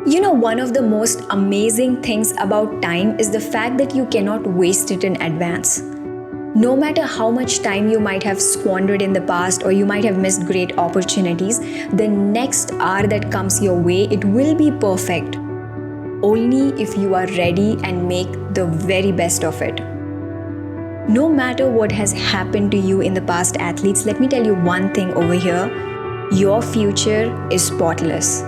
One of the most amazing things about time is the fact that you cannot waste it in advance. No matter how much time you might have squandered in the past or you might have missed great opportunities, the next hour that comes your way, it will be perfect. Only if you are ready and make the very best of it. No matter what has happened to you in the past, athletes, let me tell you one thing over here. Your future is spotless.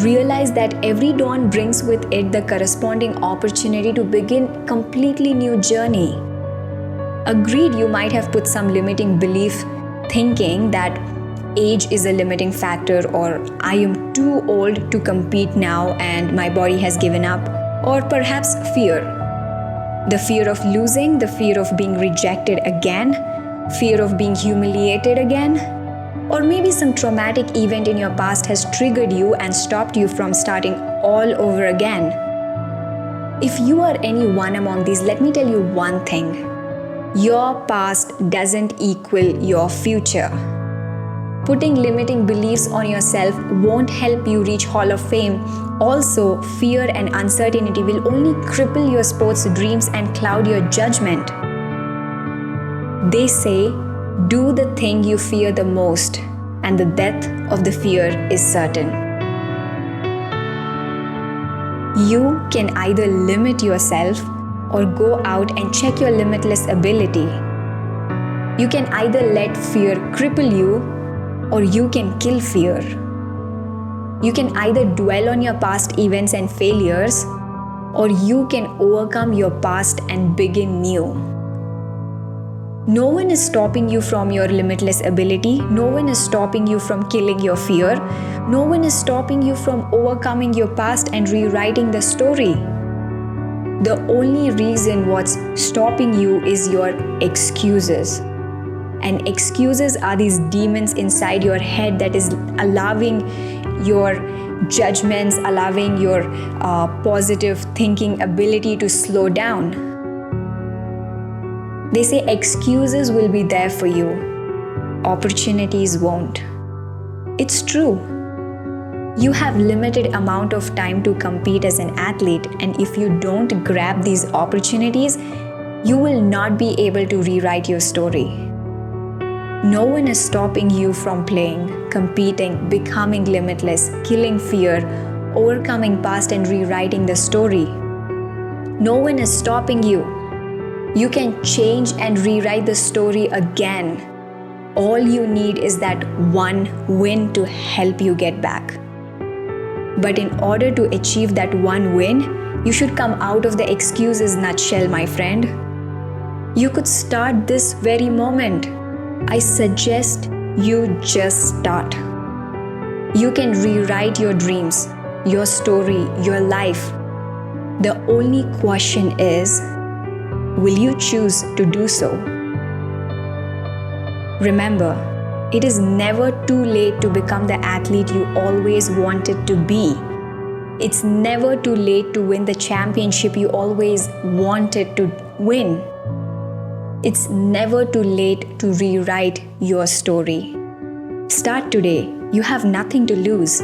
Realize that every dawn brings with it the corresponding opportunity to begin completely new journey. Agreed, you might have put some limiting belief thinking that age is a limiting factor, or I am too old to compete now and my body has given up, or perhaps fear. The fear of losing, the fear of being rejected again, fear of being humiliated again, or maybe some traumatic event in your past has triggered you and stopped you from starting all over again. If you are any one among these, let me tell you one thing. Your past doesn't equal your future. Putting limiting beliefs on yourself won't help you reach Hall of Fame. Also, fear and uncertainty will only cripple your sports dreams and cloud your judgment. They say, do the thing you fear the most, and the death of the fear is certain. You can either limit yourself or go out and check your limitless ability. You can either let fear cripple you, or you can kill fear. You can either dwell on your past events and failures, or you can overcome your past and begin new. No one is stopping you from your limitless ability. No one is stopping you from killing your fear. No one is stopping you from overcoming your past and rewriting the story. The only reason what's stopping you is your excuses. And excuses are these demons inside your head that is allowing your judgments, allowing your positive thinking ability to slow down. They say excuses will be there for you. Opportunities won't. It's true. You have limited amount of time to compete as an athlete, and if you don't grab these opportunities, you will not be able to rewrite your story. No one is stopping you from playing, competing, becoming limitless, killing fear, overcoming past and rewriting the story. No one is stopping you. You can change and rewrite the story again. All you need is that one win to help you get back. But in order to achieve that one win, you should come out of the excuses nutshell, my friend. You could start this very moment. I suggest you just start. You can rewrite your dreams, your story, your life. The only question is, will you choose to do so? Remember, it is never too late to become the athlete you always wanted to be. It's never too late to win the championship you always wanted to win. It's never too late to rewrite your story. Start today. You have nothing to lose.